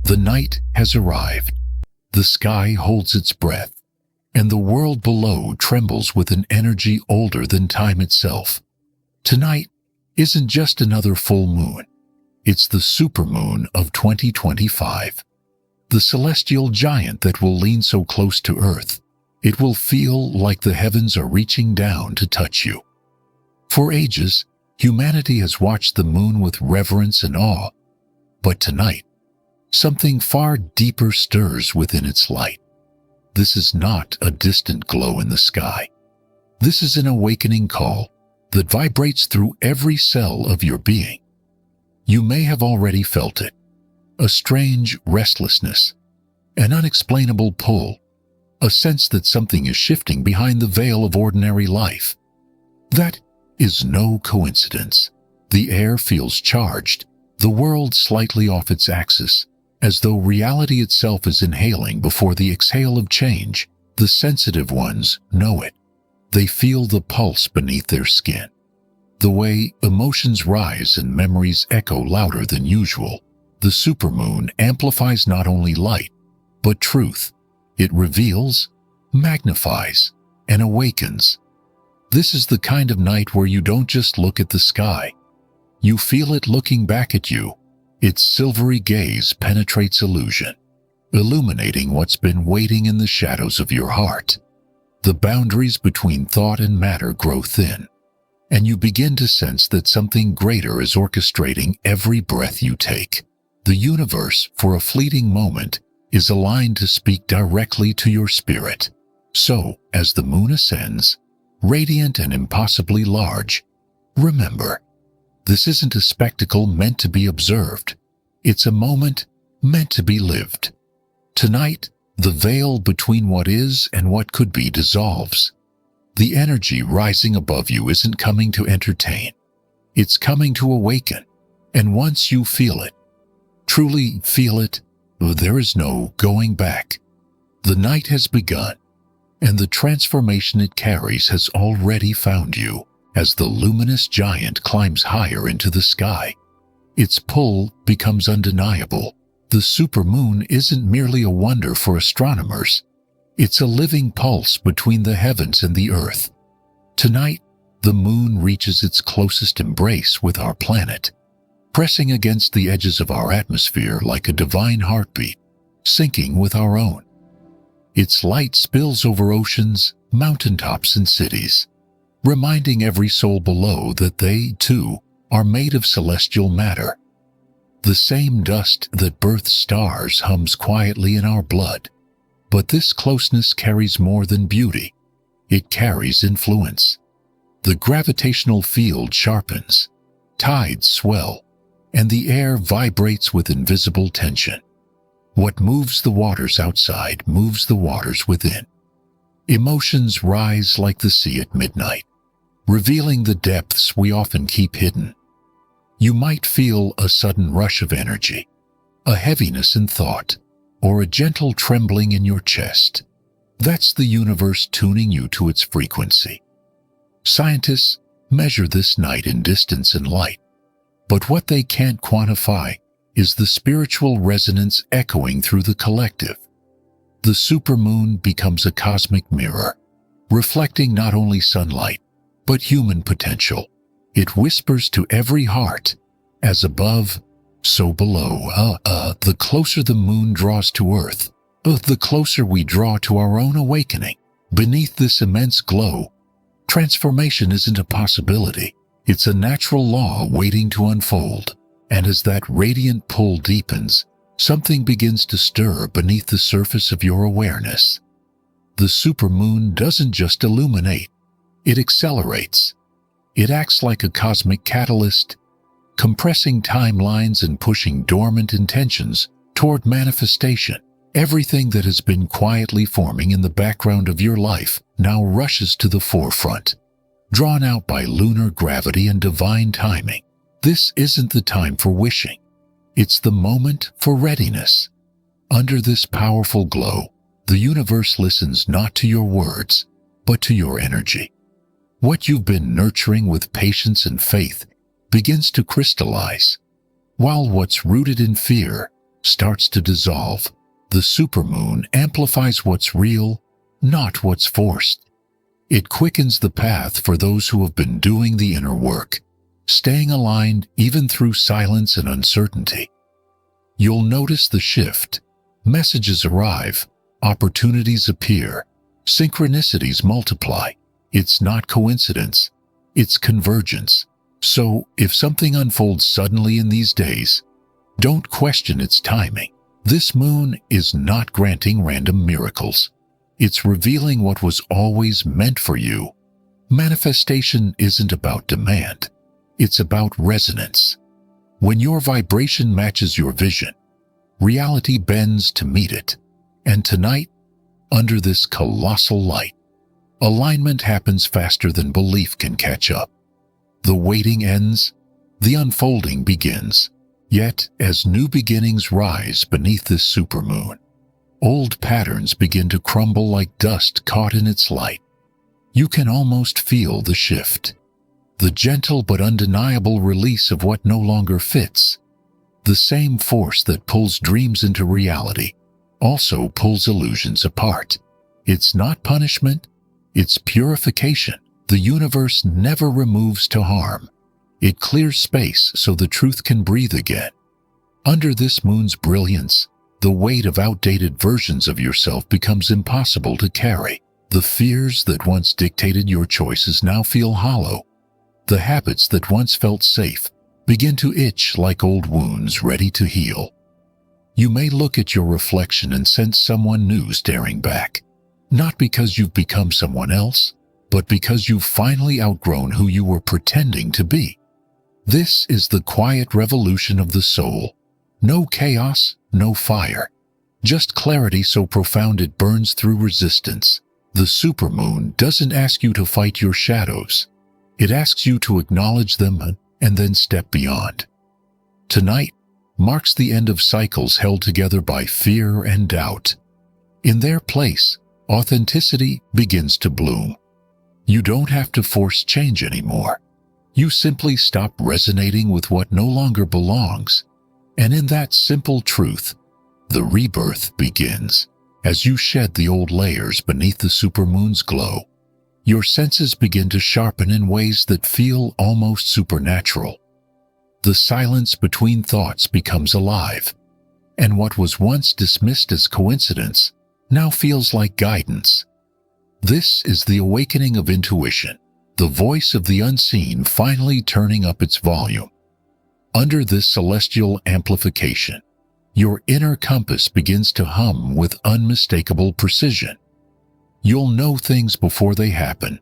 The night has arrived. The sky holds its breath, and the world below trembles with an energy older than time itself. Tonight isn't just another full moon. It's the supermoon of 2025. The celestial giant that will lean so close to Earth, it will feel like the heavens are reaching down to touch you. For ages, humanity has watched the moon with reverence and awe, but tonight, something far deeper stirs within its light. This is not a distant glow in the sky. This is an awakening call that vibrates through every cell of your being. You may have already felt it, a strange restlessness, an unexplainable pull, a sense that something is shifting behind the veil of ordinary life. That is no coincidence. The air feels charged, the world slightly off its axis, as though reality itself is inhaling before the exhale of change. The sensitive ones know it. They feel the pulse beneath their skin. The way emotions rise and memories echo louder than usual, the supermoon amplifies not only light, but truth. It reveals, magnifies, and awakens. This is the kind of night where you don't just look at the sky. You feel it looking back at you. Its silvery gaze penetrates illusion, illuminating what's been waiting in the shadows of your heart. The boundaries between thought and matter grow thin, and you begin to sense that something greater is orchestrating every breath you take. The universe, for a fleeting moment, is aligned to speak directly to your spirit. So, as the moon ascends, radiant and impossibly large, remember, this isn't a spectacle meant to be observed. It's a moment meant to be lived. Tonight, the veil between what is and what could be dissolves. The energy rising above you isn't coming to entertain. It's coming to awaken. And once you feel it, truly feel it, there is no going back. The night has begun, and the transformation it carries has already found you. As the luminous giant climbs higher into the sky, its pull becomes undeniable. The supermoon isn't merely a wonder for astronomers. It's a living pulse between the heavens and the earth. Tonight, the moon reaches its closest embrace with our planet, pressing against the edges of our atmosphere like a divine heartbeat, syncing with our own. Its light spills over oceans, mountaintops, and cities, reminding every soul below that they, too, are made of celestial matter. The same dust that births stars hums quietly in our blood. But this closeness carries more than beauty. It carries influence. The gravitational field sharpens, tides swell, and the air vibrates with invisible tension. What moves the waters outside moves the waters within. Emotions rise like the sea at midnight, revealing the depths we often keep hidden. You might feel a sudden rush of energy, a heaviness in thought, or a gentle trembling in your chest. That's the universe tuning you to its frequency. Scientists measure this night in distance and light, but what they can't quantify is the spiritual resonance echoing through the collective. The supermoon becomes a cosmic mirror, reflecting not only sunlight, but human potential. It whispers to every heart, as above, so below. The closer the moon draws to Earth, the closer we draw to our own awakening. Beneath this immense glow, transformation isn't a possibility. It's a natural law waiting to unfold. And as that radiant pull deepens, something begins to stir beneath the surface of your awareness. The supermoon doesn't just illuminate, it accelerates. It acts like a cosmic catalyst, compressing timelines and pushing dormant intentions toward manifestation. Everything that has been quietly forming in the background of your life now rushes to the forefront, drawn out by lunar gravity and divine timing. This isn't the time for wishing. It's the moment for readiness. Under this powerful glow, the universe listens not to your words, but to your energy. What you've been nurturing with patience and faith begins to crystallize, while what's rooted in fear starts to dissolve. The supermoon amplifies what's real, not what's forced. It quickens the path for those who have been doing the inner work, staying aligned even through silence and uncertainty. You'll notice the shift. Messages arrive, opportunities appear, synchronicities multiply. It's not coincidence, it's convergence. So, if something unfolds suddenly in these days, don't question its timing. This moon is not granting random miracles. It's revealing what was always meant for you. Manifestation isn't about demand. It's about resonance. When your vibration matches your vision, reality bends to meet it. And tonight, under this colossal light, alignment happens faster than belief can catch up. The waiting ends, the unfolding begins. Yet, as new beginnings rise beneath this supermoon, old patterns begin to crumble like dust caught in its light. You can almost feel the shift, the gentle but undeniable release of what no longer fits. The same force that pulls dreams into reality also pulls illusions apart. It's not punishment, it's purification. The universe never removes to harm. It clears space so the truth can breathe again. Under this moon's brilliance, the weight of outdated versions of yourself becomes impossible to carry. The fears that once dictated your choices now feel hollow. The habits that once felt safe begin to itch like old wounds ready to heal. You may look at your reflection and sense someone new staring back, not because you've become someone else, but because you've finally outgrown who you were pretending to be. This is the quiet revolution of the soul. No chaos, no fire. Just clarity so profound it burns through resistance. The supermoon doesn't ask you to fight your shadows. It asks you to acknowledge them and then step beyond. Tonight marks the end of cycles held together by fear and doubt. In their place, authenticity begins to bloom. You don't have to force change anymore. You simply stop resonating with what no longer belongs. And in that simple truth, the rebirth begins. As you shed the old layers beneath the supermoon's glow, your senses begin to sharpen in ways that feel almost supernatural. The silence between thoughts becomes alive, and what was once dismissed as coincidence now feels like guidance. This is the awakening of intuition, the voice of the unseen finally turning up its volume. Under this celestial amplification, your inner compass begins to hum with unmistakable precision. You'll know things before they happen,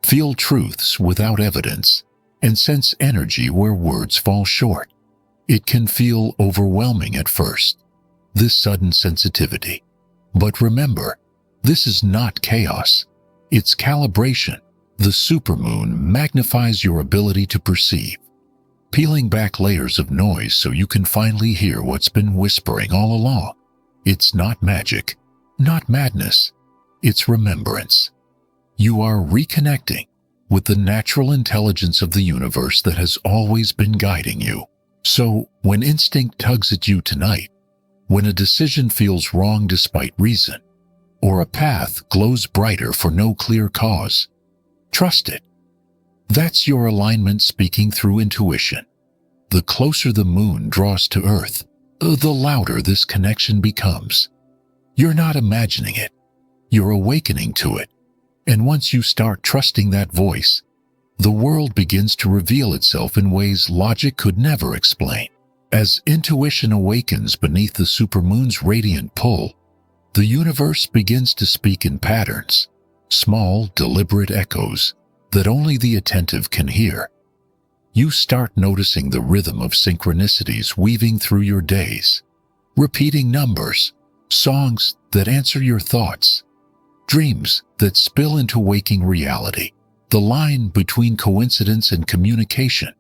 feel truths without evidence, and sense energy where words fall short. It can feel overwhelming at first, this sudden sensitivity. But remember, this is not chaos. It's calibration. The supermoon magnifies your ability to perceive, peeling back layers of noise so you can finally hear what's been whispering all along. It's not magic, not madness. It's remembrance. You are reconnecting with the natural intelligence of the universe that has always been guiding you. So, when instinct tugs at you tonight, when a decision feels wrong despite reason, or a path glows brighter for no clear cause, trust it. That's your alignment speaking through intuition. The closer the moon draws to Earth, the louder this connection becomes. You're not imagining it. You're awakening to it. And once you start trusting that voice, the world begins to reveal itself in ways logic could never explain. As intuition awakens beneath the supermoon's radiant pull, the universe begins to speak in patterns, small, deliberate echoes that only the attentive can hear. You start noticing the rhythm of synchronicities weaving through your days, repeating numbers, songs that answer your thoughts, dreams that spill into waking reality. The line between coincidence and communication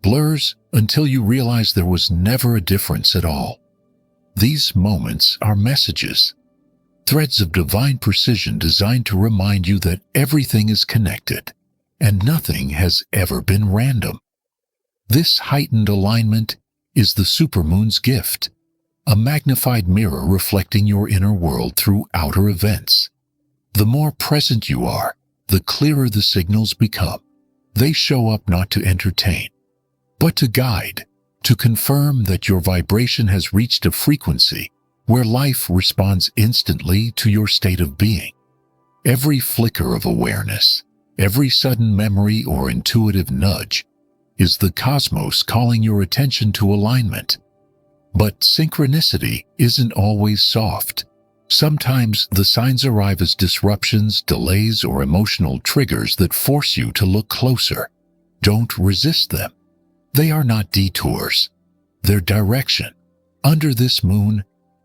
blurs until you realize there was never a difference at all. These moments are messages, threads of divine precision designed to remind you that everything is connected and nothing has ever been random. This heightened alignment is the supermoon's gift, a magnified mirror reflecting your inner world through outer events. The more present you are, the clearer the signals become. They show up not to entertain, but to guide, to confirm that your vibration has reached a frequency where life responds instantly to your state of being. Every flicker of awareness, every sudden memory or intuitive nudge is the cosmos calling your attention to alignment. But synchronicity isn't always soft. Sometimes the signs arrive as disruptions, delays, or emotional triggers that force you to look closer. Don't resist them. They are not detours. They're direction. Under this moon,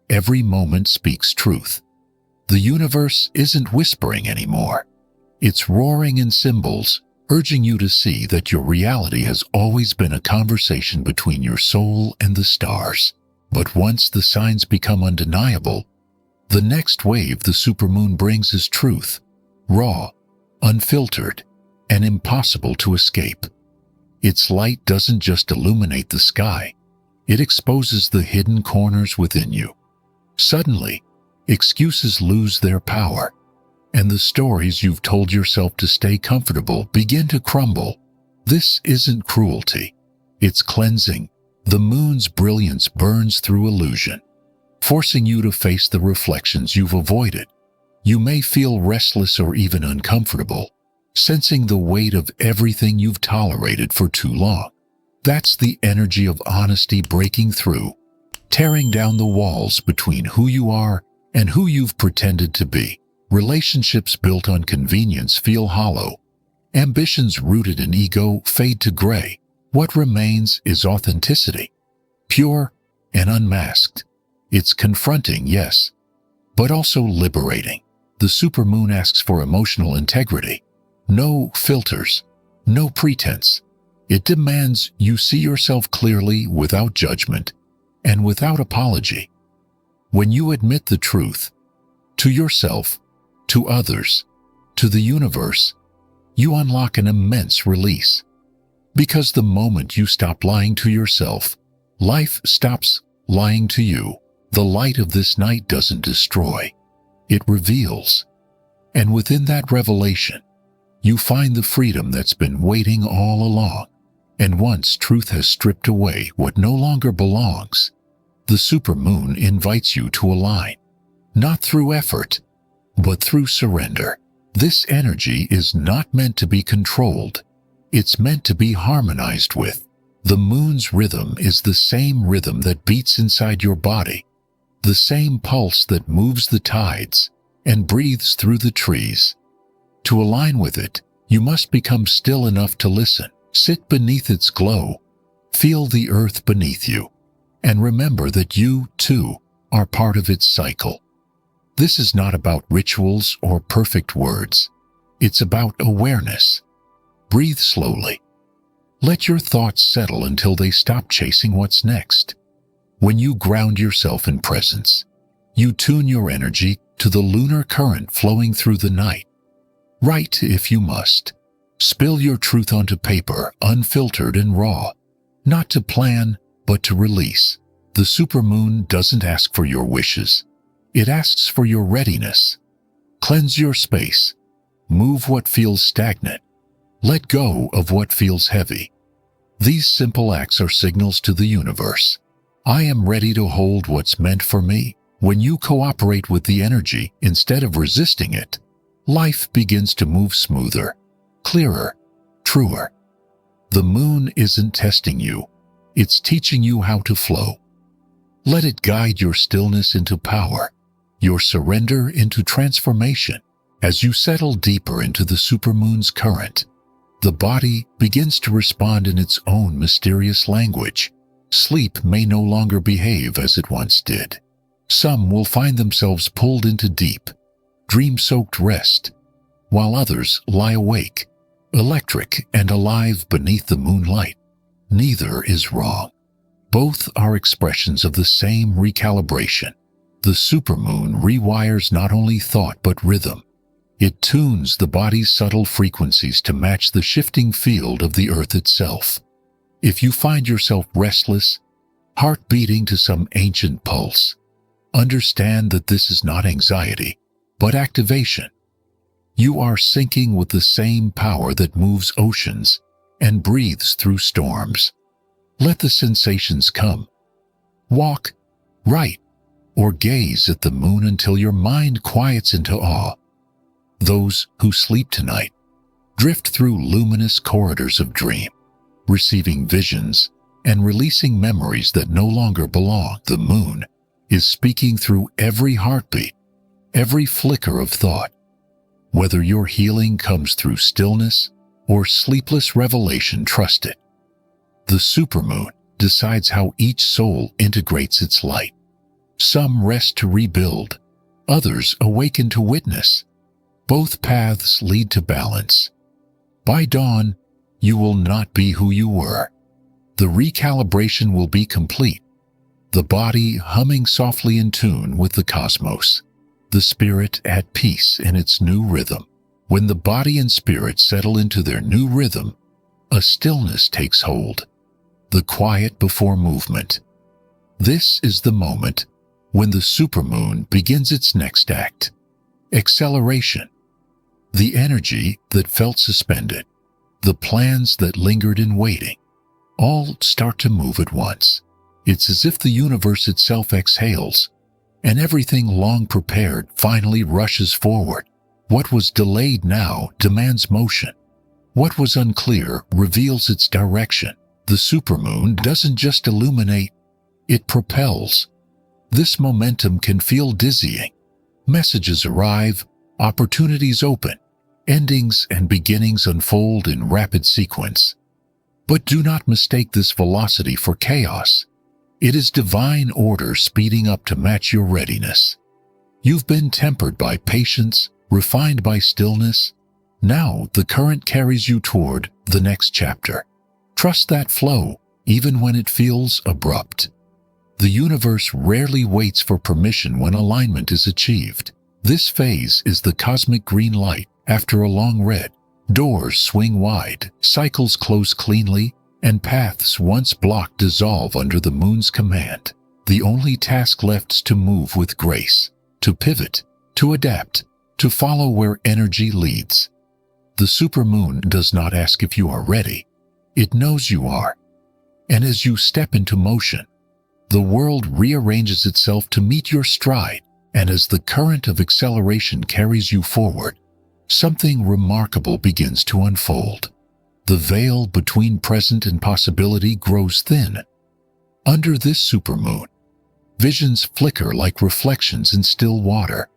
every moment speaks truth. The universe isn't whispering anymore. It's roaring in symbols, urging you to see that your reality has always been a conversation between your soul and the stars. But once the signs become undeniable, the next wave the supermoon brings is truth, raw, unfiltered, and impossible to escape. Its light doesn't just illuminate the sky, it exposes the hidden corners within you. Suddenly, excuses lose their power, and the stories you've told yourself to stay comfortable begin to crumble. This isn't cruelty, it's cleansing. The moon's brilliance burns through illusion, forcing you to face the reflections you've avoided. You may feel restless or even uncomfortable, sensing the weight of everything you've tolerated for too long. That's the energy of honesty breaking through, tearing down the walls between who you are and who you've pretended to be. Relationships built on convenience feel hollow. Ambitions rooted in ego fade to gray. What remains is authenticity, pure and unmasked. It's confronting, yes, but also liberating. The supermoon asks for emotional integrity. No filters, no pretense. It demands you see yourself clearly, without judgment and without apology. When you admit the truth, to yourself, to others, to the universe, you unlock an immense release. Because the moment you stop lying to yourself, life stops lying to you. The light of this night doesn't destroy, it reveals. And within that revelation, you find the freedom that's been waiting all along. And once truth has stripped away what no longer belongs, the supermoon invites you to align, not through effort, but through surrender. This energy is not meant to be controlled. It's meant to be harmonized with. The moon's rhythm is the same rhythm that beats inside your body, the same pulse that moves the tides and breathes through the trees. To align with it, you must become still enough to listen. Sit beneath its glow, feel the earth beneath you, and remember that you, too, are part of its cycle. This is not about rituals or perfect words. It's about awareness. Breathe slowly. Let your thoughts settle until they stop chasing what's next. When you ground yourself in presence, you tune your energy to the lunar current flowing through the night. Write if you must. Spill your truth onto paper, unfiltered and raw. Not to plan, but to release. The supermoon doesn't ask for your wishes. It asks for your readiness. Cleanse your space. Move what feels stagnant. Let go of what feels heavy. These simple acts are signals to the universe. I am ready to hold what's meant for me. When you cooperate with the energy instead of resisting it, life begins to move smoother, clearer, truer. The moon isn't testing you. It's teaching you how to flow. Let it guide your stillness into power, your surrender into transformation. As you settle deeper into the supermoon's current, the body begins to respond in its own mysterious language. Sleep may no longer behave as it once did. Some will find themselves pulled into deep, dream-soaked rest, while others lie awake, electric and alive beneath the moonlight. Neither is wrong. Both are expressions of the same recalibration. The supermoon rewires not only thought but rhythm. It tunes the body's subtle frequencies to match the shifting field of the earth itself. If you find yourself restless, heart beating to some ancient pulse. Understand that this is not anxiety, but activation. You are syncing with the same power that moves oceans and breathes through storms. Let the sensations come. Walk, write, or gaze at the moon until your mind quiets into awe. Those who sleep tonight drift through luminous corridors of dream, receiving visions and releasing memories that no longer belong. The moon is speaking through every heartbeat, every flicker of thought. Whether your healing comes through stillness or sleepless revelation, trust it. The supermoon decides how each soul integrates its light. Some rest to rebuild, others awaken to witness. Both paths lead to balance. By dawn, you will not be who you were. The recalibration will be complete, the body humming softly in tune with the cosmos, the spirit at peace in its new rhythm. When the body and spirit settle into their new rhythm, a stillness takes hold, the quiet before movement. This is the moment when the supermoon begins its next act. Acceleration. The energy that felt suspended, the plans that lingered in waiting, all start to move at once. It's as if the universe itself exhales, and everything long prepared finally rushes forward. What was delayed now demands motion. What was unclear reveals its direction. The supermoon doesn't just illuminate, it propels. This momentum can feel dizzying. Messages arrive, opportunities open, endings and beginnings unfold in rapid sequence. But do not mistake this velocity for chaos. It is divine order speeding up to match your readiness. You've been tempered by patience, refined by stillness. Now the current carries you toward the next chapter. Trust that flow, even when it feels abrupt. The universe rarely waits for permission when alignment is achieved. This phase is the cosmic green light after a long red. Doors swing wide, cycles close cleanly, and paths once blocked dissolve under the moon's command. The only task left is to move with grace, to pivot, to adapt, to follow where energy leads. The supermoon does not ask if you are ready. It knows you are. And as you step into motion, the world rearranges itself to meet your stride, and as the current of acceleration carries you forward, something remarkable begins to unfold. The veil between present and possibility grows thin. Under this supermoon, visions flicker like reflections in still water.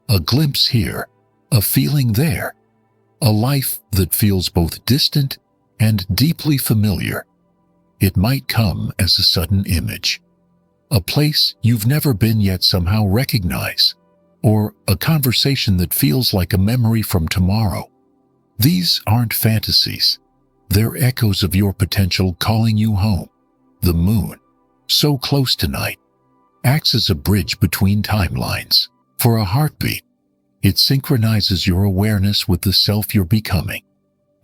A glimpse here, a feeling there, a life that feels both distant and deeply familiar. It might come as a sudden image, a place you've never been yet somehow recognize, or a conversation that feels like a memory from tomorrow. These aren't fantasies. They're echoes of your potential calling you home. The moon, so close tonight, acts as a bridge between timelines. For a heartbeat, it synchronizes your awareness with the self you're becoming,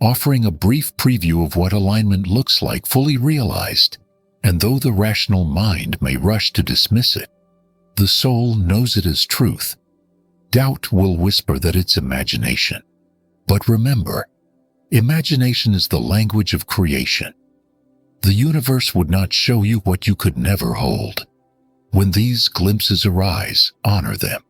offering a brief preview of what alignment looks like fully realized. And though the rational mind may rush to dismiss it, the soul knows it as truth. Doubt will whisper that it's imagination. But remember, imagination is the language of creation. The universe would not show you what you could never hold. When these glimpses arise, honor them.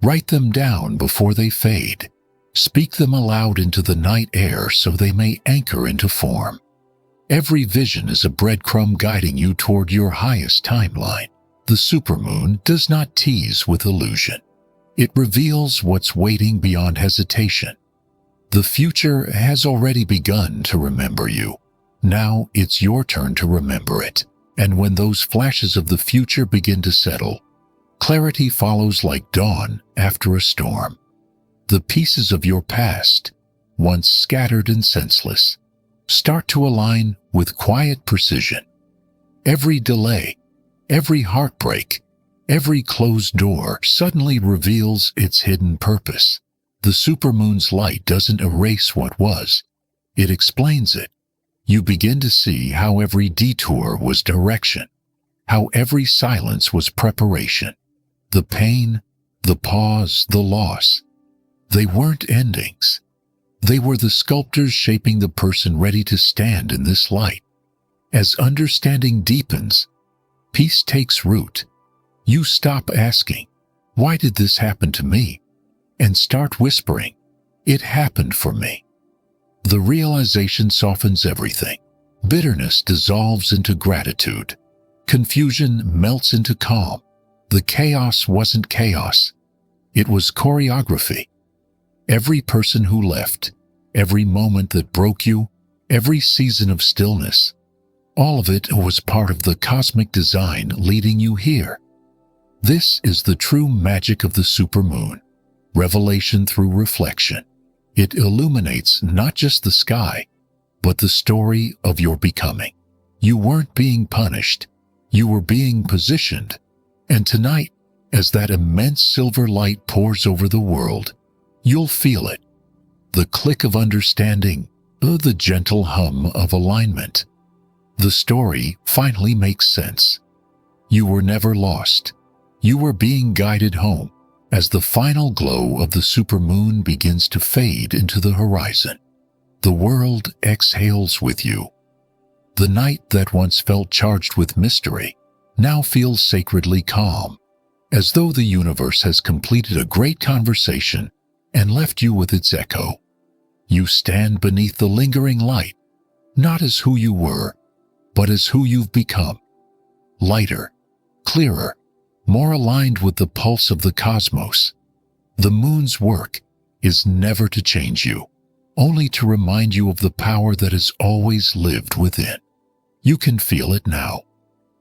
Write them down before they fade. Speak them aloud into the night air so they may anchor into form. Every vision is a breadcrumb guiding you toward your highest timeline. The supermoon does not tease with illusion. It reveals what's waiting beyond hesitation. The future has already begun to remember you. Now it's your turn to remember it. And when those flashes of the future begin to settle, clarity follows like dawn after a storm. The pieces of your past, once scattered and senseless, start to align with quiet precision. Every delay, every heartbreak, every closed door suddenly reveals its hidden purpose. The supermoon's light doesn't erase what was, it explains it. You begin to see how every detour was direction, how every silence was preparation. The pain, the pause, the loss. They weren't endings. They were the sculptors shaping the person ready to stand in this light. As understanding deepens, peace takes root. You stop asking, "Why did this happen to me?" and start whispering, "It happened for me." The realization softens everything. Bitterness dissolves into gratitude. Confusion melts into calm. The chaos wasn't chaos. It was choreography. Every person who left, every moment that broke you, every season of stillness, all of it was part of the cosmic design leading you here. This is the true magic of the supermoon. Revelation through reflection. It illuminates not just the sky, but the story of your becoming. You weren't being punished. You were being positioned. And tonight, as that immense silver light pours over the world, you'll feel it. The click of understanding, the gentle hum of alignment. The story finally makes sense. You were never lost. You were being guided home as the final glow of the supermoon begins to fade into the horizon. The world exhales with you. The night that once felt charged with mystery now feels sacredly calm, as though the universe has completed a great conversation and left you with its echo. You stand beneath the lingering light, not as who you were, but as who you've become. Lighter, clearer, more aligned with the pulse of the cosmos. The moon's work is never to change you, only to remind you of the power that has always lived within. You can feel it now.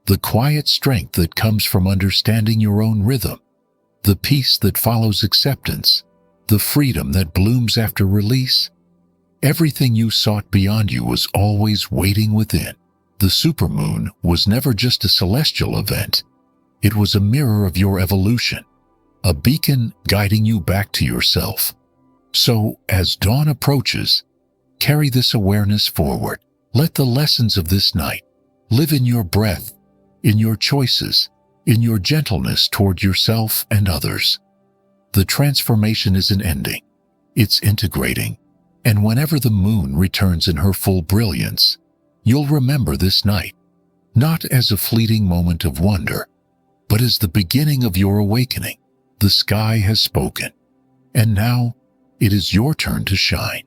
The quiet strength that comes from understanding your own rhythm, the peace that follows acceptance, the freedom that blooms after release. Everything you sought beyond you was always waiting within. The supermoon was never just a celestial event. It was a mirror of your evolution, a beacon guiding you back to yourself. So, as dawn approaches, carry this awareness forward. Let the lessons of this night live in your breath, in your choices, in your gentleness toward yourself and others. The transformation isn't ending. It's integrating. And whenever the moon returns in her full brilliance, you'll remember this night, not as a fleeting moment of wonder, but as the beginning of your awakening. The sky has spoken, and now it is your turn to shine.